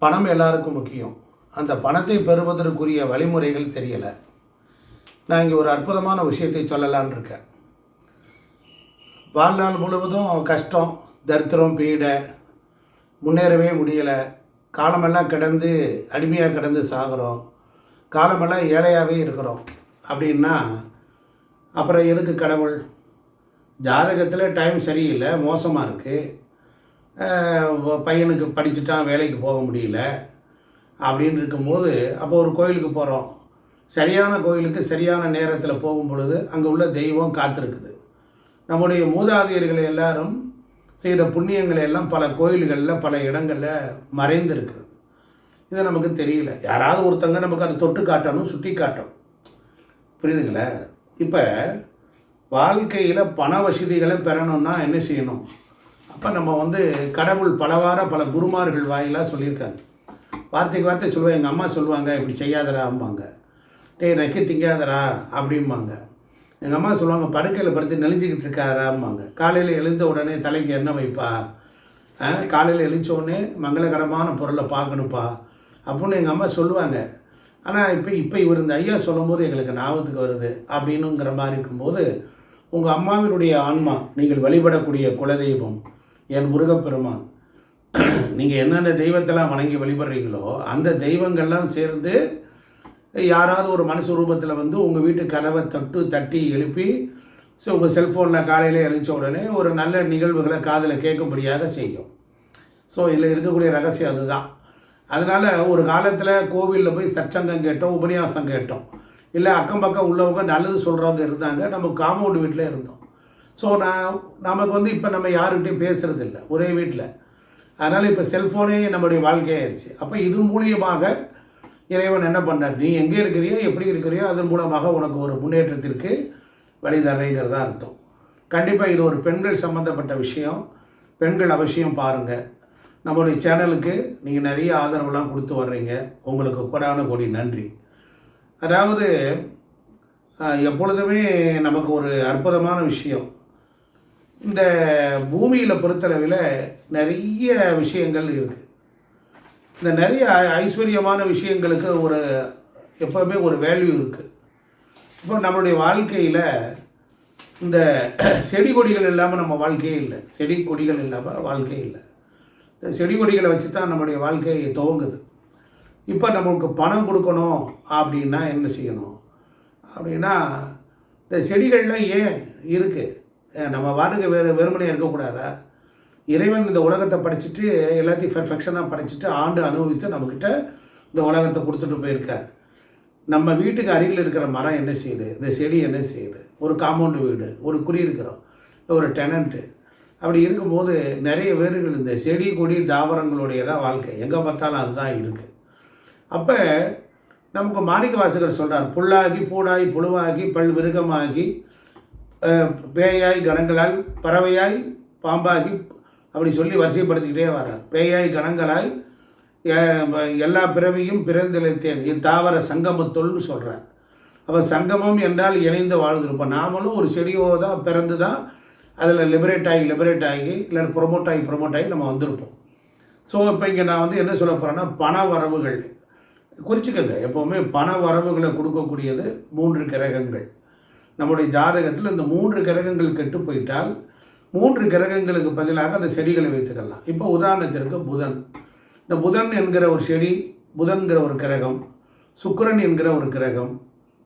பணம் எல்லாருக்கும் முக்கியம். அந்த பணத்தை பெறுவதற்குரிய வழிமுறைகள் தெரியலை. நான் இங்கே ஒரு அற்புதமான விஷயத்தை சொல்லலான் இருக்கேன். வாழ்நாள் முழுவதும் கஷ்டம், தரித்திரம், பீடை, முன்னேறவே முடியலை, காலமெல்லாம் கிடந்து அடிமையாக கிடந்து சாகிறோம், காலமெல்லாம் ஏழையாகவே இருக்கிறோம் அப்படின்னா அப்புறம் எதுக்கு கடவுள்? ஜாதகத்தில் டைம் சரியில்லை, மோசமாக இருக்குது, பையனுக்கு படிச்சுட்டான், வேலைக்கு போக முடியல அப்படின்னு இருக்கும்போது அப்போ ஒரு கோயிலுக்கு போகிறோம். சரியான கோயிலுக்கு சரியான நேரத்தில் போகும் பொழுது அங்கே உள்ள தெய்வம் காத்திருக்குது. நம்முடைய மூதாதையர்களை எல்லாரும் செய்த புண்ணியங்களை எல்லாம் பல கோயில்களில் பல இடங்களில் மறைந்திருக்குது. இது நமக்கு தெரியல. யாராவது ஒருத்தங்க நமக்கு அதை தொட்டு காட்டணும், சுட்டி காட்டணும். புரியுதுங்களா? இப்போ வாழ்க்கையில் பண வசதிகளை பெறணும்னா என்ன செய்யணும்? அப்போ நம்ம கடவுள் பல குருமார்கள் வாயிலாக சொல்லியிருக்காங்க. வார்த்தைக்கு வார்த்தை சொல்லுவாங்க. எங்கள் அம்மா சொல்லுவாங்க, இப்படி செய்யாதரா அம்மாங்க, டேய் நக்கி திங்காதரா அப்படிம்பாங்க. எங்கள் அம்மா சொல்லுவாங்க, படுக்கையில் படுத்து நெளிஞ்சிக்கிட்டு இருக்காராம்பாங்க. காலையில் எழுந்த உடனே தலைக்கு எண்ணெய் வைப்பா, காலையில் எழுந்த உடனே மங்களகரமான பொருளை பார்க்கணுப்பா அப்படின்னு எங்கள் அம்மா சொல்லுவாங்க. ஆனால் இப்போ இவர் இந்த ஐயா சொல்லும் போது எங்களுக்கு ஞாபகத்துக்கு வருது அப்படின்னுங்கிற மாதிரி இருக்கும்போது, உங்கள் அம்மாவினுடைய ஆன்மா, நீங்கள் வழிபடக்கூடிய குலதெய்வம் என் முருகப்பெருமான், நீங்கள் என்னென்ன தெய்வத்தெல்லாம் வணங்கி வழிபடுறீங்களோ அந்த தெய்வங்கள்லாம் சேர்ந்து யாராவது ஒரு மனுஷ ரூபத்தில் உங்கள் வீட்டு கதவை தட்டி எழுப்பி உங்கள் செல்ஃபோனில் காலையில் எழுந்த உடனே ஒரு நல்ல நிகழ்வுகளை காதில் கேட்கும்படியாக செய்யும். ஸோ இதில் இருக்கக்கூடிய ரகசியம் அதுதான். அதனால் ஒரு காலத்தில் கோவிலில் போய் சச்சங்கம் கேட்டோம், உபன்யாசம் கேட்டோம், இல்லை அக்கம் பக்கம் உள்ளவங்க நல்லது சொல்கிறவங்க இருந்தாங்க, நம்ம காம்பவுண்டு வீட்டில் இருந்தோம். ஸோ நமக்கு இப்போ நம்ம யாருக்கிட்டையும் பேசுகிறது இல்லை, ஒரே வீட்டில். அதனால் இப்போ செல்ஃபோனே நம்முடைய வாழ்க்கையாகிடுச்சு. அப்போ இது மூலியமாக இறைவன் என்ன பண்ணார்? நீ எங்கே இருக்கிறியோ, எப்படி இருக்கிறியோ, அதன் மூலமாக உனக்கு ஒரு முன்னேற்றத்திற்கு வழி தர்றேங்கிறதா அர்த்தம். கண்டிப்பாக இது ஒரு பெண்கள் சம்மந்தப்பட்ட விஷயம். பெண்கள் அவசியம் பாருங்கள். நம்மளுடைய சேனலுக்கு நீங்கள் நிறைய ஆதரவுலாம் கொடுத்து வர்றீங்க. உங்களுக்கு கோடான கோடி நன்றி. அதாவது எப்பொழுதுமே நமக்கு ஒரு அற்புதமான விஷயம், இந்த பூமியில் பொறுத்தளவில் நிறைய விஷயங்கள் இருக்குது. இந்த நிறைய ஐஸ்வர்யமான விஷயங்களுக்கு எப்போவுமே ஒரு வேல்யூ இருக்குது. இப்போ நம்மளுடைய வாழ்க்கையில் இந்த செடி கொடிகள் இல்லாமல் நம்ம வாழ்க்கையே இல்லை. செடி கொடிகள் இல்லாமல் வாழ்க்கையே இல்லை. இந்த செடி கொடிகளை வச்சு தான் நம்மளுடைய வாழ்க்கை துவங்குது. இப்போ நமக்கு பணம் கொடுக்கணும் அப்படின்னா என்ன செய்யணும் அப்படின்னா, இந்த செடிகள்லாம் ஏன் இருக்குது? நம்ம வாடகை வெறுமனே இருக்கக்கூடாதா? இறைவன் இந்த உலகத்தை படைச்சிட்டு எல்லாத்தையும் பெர்ஃபெக்ஷனாக படைச்சிட்டு ஆண்டு அனுபவித்து நம்மக்கிட்ட இந்த உலகத்தை கொடுத்துட்டு போயிருக்கார். நம்ம வீட்டுக்கு அருகில் இருக்கிற மரம் என்ன செய்யுது? இந்த செடி என்ன செய்யுது? ஒரு காம்பவுண்டு வீடு, ஒரு குடியிருக்கிறோம், ஒரு டெனண்ட்டு. அப்படி இருக்கும்போது நிறைய பேர்கள் இந்த செடி கொடி தாவரங்களுடைய தான் வாழ்க்கை, எங்கே பார்த்தாலும் அதுதான் இருக்குது. அப்போ நமக்கு மாணிக்க வாசகர் சொல்கிறார், புல்லாகி பூடாய் புழுவாகி பல் விருகமாகி பேயாய் கணங்களால் பறவையாய் பாம்பாகி அப்படி சொல்லி வரிசைப்படுத்திக்கிட்டே வர்றார். பேயாய் கணங்களாய் எல்லா பிறவியும் பிறந்திழைத்தேன் இத்தாவர சங்கமத்தொல்னு சொல்கிறார். அப்போ சங்கமம் என்றால் இணைந்து வாழ்ந்துருப்போம். நாமளும் ஒரு செடியோ தான் பிறந்து தான் அதில் லிபரேட் ஆகி இல்லை ப்ரொமோட் ஆகி நம்ம வந்திருப்போம். ஸோ இப்போ இங்கே நான் என்ன சொல்ல போகிறேன்னா, பண வரவுகள் குறிச்சிக்கங்க. எப்போவுமே பண வரவுகளை கொடுக்கக்கூடியது 3 கிரகங்கள். நம்முடைய ஜாதகத்தில் இந்த 3 கிரகங்கள் கெட்டு போயிட்டால் 3 கிரகங்களுக்கு பதிலாக அந்த செடிகளை வைத்துக்கலாம். இப்போ உதாரணத்திற்கு புதன். இந்த புதன் என்கிற ஒரு செடி, புதன்கிற ஒரு கிரகம், சுக்கிரன் என்கிற ஒரு கிரகம்,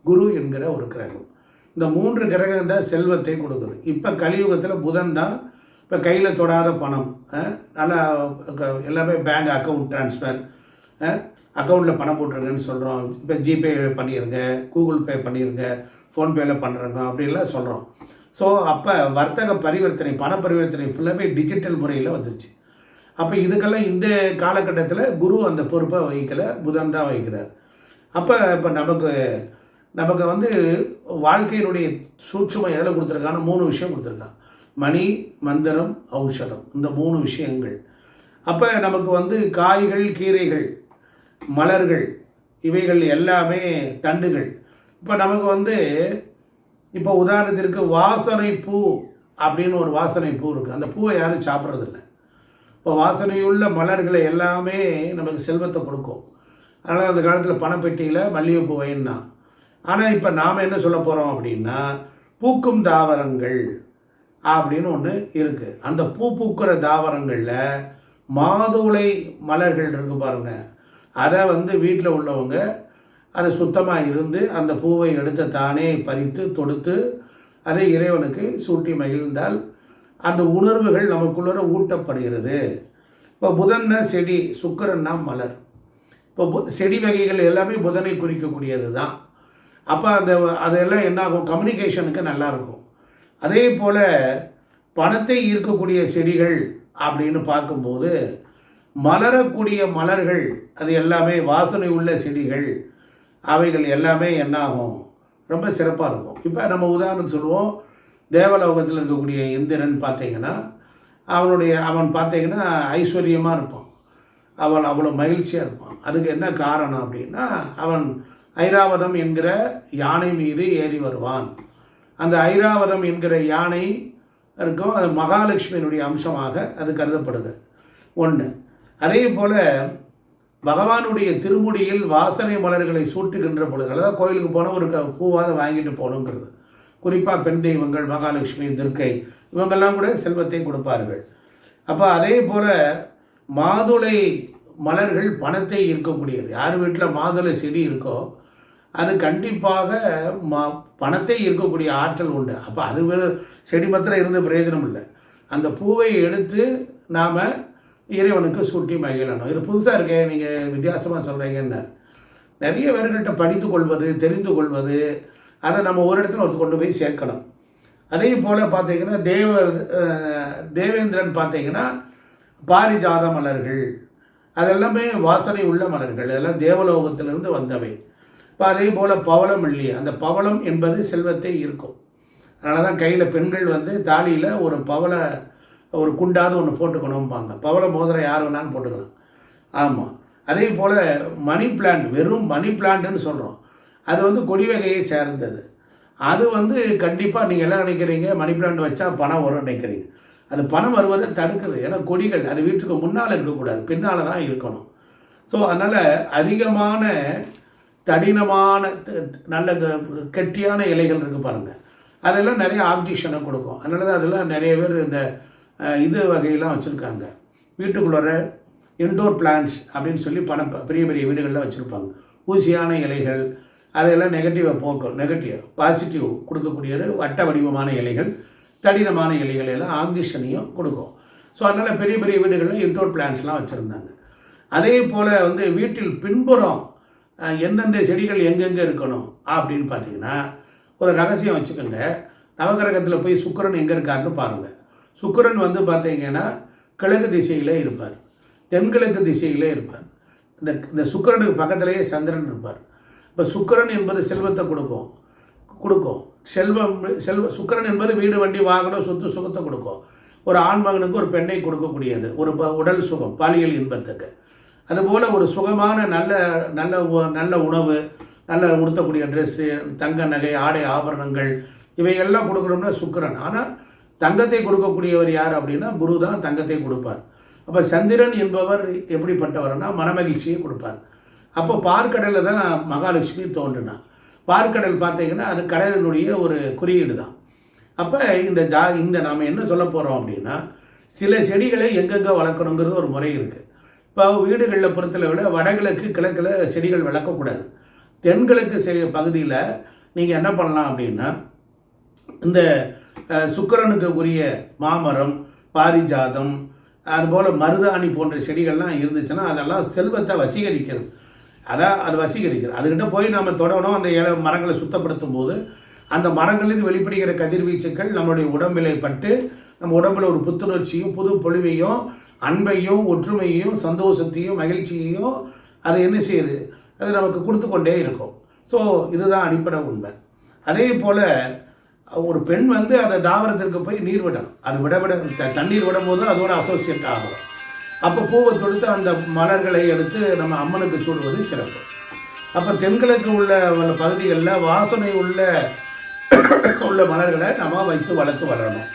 குரு என்கிற ஒரு கிரகம். இந்த 3 கிரகம் தான் செல்வத்தை கொடுக்குது. இப்போ கலியுகத்தில் புதன் தான் இப்போ கையில் தொடாத பணம், நல்லா எல்லாமே பேங்க் அக்கௌண்ட் ட்ரான்ஸ்ஃபர், அக்கௌண்ட்டில் பணம் போட்டுருங்கன்னு சொல்கிறோம். இப்போ ஜிபே பண்ணிடுங்க, கூகுள் பே பண்ணிடுங்க, ஃபோன்பேயில் பண்ணுறங்க அப்படின்லாம் சொல்கிறோம். ஸோ அப்போ வர்த்தக பரிவர்த்தனை, பண பரிவர்த்தனை ஃபுல்லாகவே டிஜிட்டல் முறையில் வந்துருச்சு. அப்போ இதுக்கெல்லாம் இந்த காலகட்டத்தில் குரு அந்த பொறுப்பை வகிக்கலை, புதன் தான் வகிக்கிறார். அப்போ இப்போ நமக்கு வாழ்க்கையினுடைய சூட்சுமை எதில் கொடுத்துருக்காங்க? 3 விஷயம் கொடுத்துருக்காங்க. மணி, மந்திரம், ஔஷதம். இந்த 3 விஷயங்கள். அப்போ நமக்கு காய்கள், கீரைகள், மலர்கள், இவைகள் எல்லாமே தண்டுகள். இப்போ நமக்கு இப்போ உதாரணத்திற்கு வாசனை பூ அப்படின்னு ஒரு வாசனை பூ இருக்குது. அந்த பூவை யாரும் சாப்பிட்றதில்ல. இப்போ வாசனையுள்ள மலர்களை எல்லாமே நமக்கு செல்வத்தை கொடுக்கும். அதனால் அந்த காலத்தில் பணப்பெட்டியில் மல்லிகைப்பூ வைன்னா. ஆனால் இப்போ நாம் என்ன சொல்ல போகிறோம் அப்படின்னா, பூக்கும் தாவரங்கள் அப்படின்னு ஒன்று இருக்குது. அந்த பூ பூக்கிற தாவரங்களில் மாதுளை மலர்கள் இருக்குது பாருங்கள். அதை வீட்டில் உள்ளவங்க அதை சுத்தமாக இருந்து அந்த பூவை எடுத்து தானே பறித்து தொடுத்து அதை இறைவனுக்கு சூட்டி மகிழ்ந்தால் அந்த உணர்வுகள் நமக்குள்ளே ஊட்டப்படுகிறது. இப்போ புதன்னா செடி, சுக்கிரன்னா மலர். இப்போ செடி வகைகள் எல்லாமே புதனை குறிக்கக்கூடியது தான். அப்போ அதெல்லாம் என்னாகும், கம்யூனிகேஷனுக்கு நல்லாயிருக்கும். அதே போல் பணத்தை ஈர்க்கக்கூடிய செடிகள் அப்படின்னு பார்க்கும்போது மலரக்கூடிய மலர்கள் அது எல்லாமே வாசனை உள்ள செடிகள், அவைகள் எல்லாமே என்னாகும், ரொம்ப சிறப்பாக இருக்கும். இப்போ நம்ம உதாரணம் சொல்லுவோம், தேவலோகத்தில் இருக்கக்கூடிய இந்திரன் பார்த்தீங்கன்னா அவன் பார்த்தீங்கன்னா ஐஸ்வர்யமாக இருப்பான், அவன் அவ்வளோ மகிழ்ச்சியாக இருப்பான். அதுக்கு என்ன காரணம் அப்படின்னா, அவன் ஐராவதம் என்கிற யானை மீது ஏறி வருவான். அந்த ஐராவதம் என்கிற யானை இருக்கும், அது மகாலட்சுமியினுடைய அம்சமாக அது கருதப்படுது. ஒன்று. அதே போல் பகவானுடைய திருமுடியில் வாசனை மலர்களை சூட்டுகின்ற பொழுது, அதாவது கோயிலுக்கு போனால் ஒரு பூவாக வாங்கிட்டு போகணுங்கிறது. குறிப்பாக பெண் தெய்வங்கள் மகாலட்சுமி, துர்க்கை இவங்கெல்லாம் கூட செல்வத்தை கொடுப்பார்கள். அப்போ அதே போல் மாதுளை மலர்கள் பணத்தை ஈர்க்கக்கூடியது. யார் வீட்டில் மாதுளை செடி இருக்கோ அது கண்டிப்பாக பணத்தை ஈர்க்கக்கூடிய ஆற்றல் உண்டு. அப்போ அது செடி மாத்திரம் இருந்த பிரயோஜனம் இல்லை. அந்த பூவை எடுத்து நாம் இறைவனுக்கு சூட்டி மகிழணும். இது புதுசாக இருக்கே, நீங்கள் வித்தியாசமாக சொல்கிறீங்கன்னு. நிறைய பேர்கள்ட்ட படித்து கொள்வது, தெரிந்து கொள்வது, அதை நம்ம ஒரு இடத்துல ஒருத்தர் கொண்டு போய் சேர்க்கணும். அதே போல் பார்த்தீங்கன்னா தேவேந்திரன் பார்த்தீங்கன்னா பாரிஜாத மலர்கள் அதெல்லாமே வாசனை உள்ள மலர்கள், அதெல்லாம் தேவலோகத்திலிருந்து வந்தவை. இப்போ அதே போல் பவளமல்லி, அந்த பவளம் என்பது செல்வத்தை ஈர்க்கும். அதனால தான் கையில் பெண்கள் தாலியில் ஒரு குண்டாவது ஒன்று போட்டுக்கணும்பாங்க. பவள மோதிரம் யார் வேணாலும் போட்டுக்கலாம். ஆமாம். அதே போல் மணி பிளான்ட், வெறும் மணி பிளான்ட்டுன்னு சொல்கிறோம், அது கொடி வகையை சேர்ந்தது. அது கண்டிப்பாக நீங்கள் எல்லாம் நினைக்கிறீங்க மணி பிளான்ட் வச்சா பணம் வரும்னு நினைக்கிறீங்க. அது பணம் வருவதை தடுக்குது. ஏன்னா கொடிகள் அது வீட்டுக்கு முன்னால் இருக்கக்கூடாது, பின்னால் தான் இருக்கணும். ஸோ அதனால் அதிகமான தடினமான நல்ல கெட்டியான இலைகள் இருக்குது பாருங்கள், அதெல்லாம் நிறைய ஆக்சிஜனை கொடுக்கும். அதனால தான் அதெல்லாம் நிறைய பேர் இந்த இது வகையெல்லாம் வச்சுருக்காங்க. வீட்டுக்குள்ளார இன்டோர் பிளான்ட்ஸ் அப்படின்னு சொல்லி பெரிய பெரிய வீடுகளில் வச்சுருப்பாங்க. ஊசியான இலைகள் அதெல்லாம் நெகட்டிவை போக்கும், பாசிட்டிவ் கொடுக்கக்கூடியது. வட்ட வடிவமான இலைகள், தடினமான இலைகள் எல்லாம் ஆக்சிஜனையும் கொடுக்கும். ஸோ அதனால் பெரிய பெரிய வீடுகளில் இன்டோர் பிளான்ட்ஸ்லாம் வச்சுருந்தாங்க. அதே போல் வீட்டில் பின்புறம் எந்தெந்த செடிகள் எங்கெங்கே இருக்கணும் அப்படின்னு பார்த்தீங்கன்னா ஒரு ரகசியம் வச்சுக்கோங்க. நவகிரகத்தில் போய் சுக்கிரன் எங்கே இருக்காருன்னு பாருங்கள். சுக்கிரன் பார்த்தீங்கன்னா கிழக்கு திசையிலே இருப்பார், தென்கிழக்கு திசையிலே இருப்பார். இந்த சுக்கிரனுக்கு பக்கத்திலேயே சந்திரன் இருப்பார். இப்போ சுக்கிரன் என்பது செல்வத்தை கொடுக்கும். சுக்கிரன் என்பது வீடு வண்டி வாகனம் சொத்து சுகத்தை கொடுக்கும். ஒரு ஆண்மகனுக்கு ஒரு பெண்ணை கொடுக்கக்கூடியது, ஒரு உடல் சுகம், பாலியல் இன்பத்துக்கு. அதுபோல் ஒரு சுகமான நல்ல நல்ல நல்ல உணவு, நல்ல உடுத்தக்கூடிய ட்ரெஸ்ஸு, தங்க நகை, ஆடை ஆபரணங்கள் இவையெல்லாம் கொடுக்கணும்னா சுக்கிரன். ஆனால் தங்கத்தை கொடுக்கக்கூடியவர் யார் அப்படின்னா குரு தான் தங்கத்தை கொடுப்பார். அப்போ சந்திரன் என்பவர் எப்படிப்பட்டவர்னா மனமகிழ்ச்சியை கொடுப்பார். அப்போ பார்க்கடலில் தான் மகாலட்சுமி தோன்றினா. பார்க்கடல் பார்த்தீங்கன்னா அது கடலினுடைய ஒரு குறியீடு தான். அப்போ இந்த நாம் என்ன சொல்ல போகிறோம் அப்படின்னா, சில செடிகளை எங்கெங்கே வளர்க்கணுங்கிறது ஒரு முறை இருக்குது. இப்போ வீடுகளில் பொறுத்தளவில் வடகிழக்கு கிழக்கில் செடிகள் வளர்க்கக்கூடாது. தென்கிழக்கு பகுதியில் நீங்கள் என்ன பண்ணலாம் அப்படின்னா, இந்த சுக்கிரனுக்கு உரிய மாமரம், பாரிஜாதம், அதுபோல் மருதாணி போன்ற செடிகள்லாம் இருந்துச்சுன்னா அதெல்லாம் செல்வத்தை வசீகரிக்கிறது. அது வசீகரிக்கிறது. அதுக்கிட்ட போய் நம்ம தொடணும். அந்த மரங்களை சுத்தப்படுத்தும் போது அந்த மரங்களில் வெளிப்படுகிற கதிர்வீச்சுக்கள் நம்மளுடைய உடம்பில் பட்டு நம்ம உடம்பில் ஒரு புத்துணர்ச்சியும் புது பொலிவையும் அன்பையும் ஒற்றுமையையும் சந்தோஷத்தையும் மகிழ்ச்சியையும் அது என்ன செய்யுது, அது நமக்கு கொடுத்து கொண்டே இருக்கும். ஸோ இதுதான் அடிப்படை உண்மை. அதே போல் ஒரு பெண் அந்த தாவரத்திற்கு போய் நீர் விடணும். அது தண்ணீர் விடும் போது அதோட அசோசியேட் ஆகும். அப்போ பூவை தொடுத்து அந்த மலர்களை எடுத்து நம்ம அம்மனுக்கு சூடுவது சிறப்பு. அப்போ தென்கிழக்கு உள்ள பகுதிகளில் வாசனை உள்ள மலர்களை நம்ம வைத்து வளர்த்து வரணும்.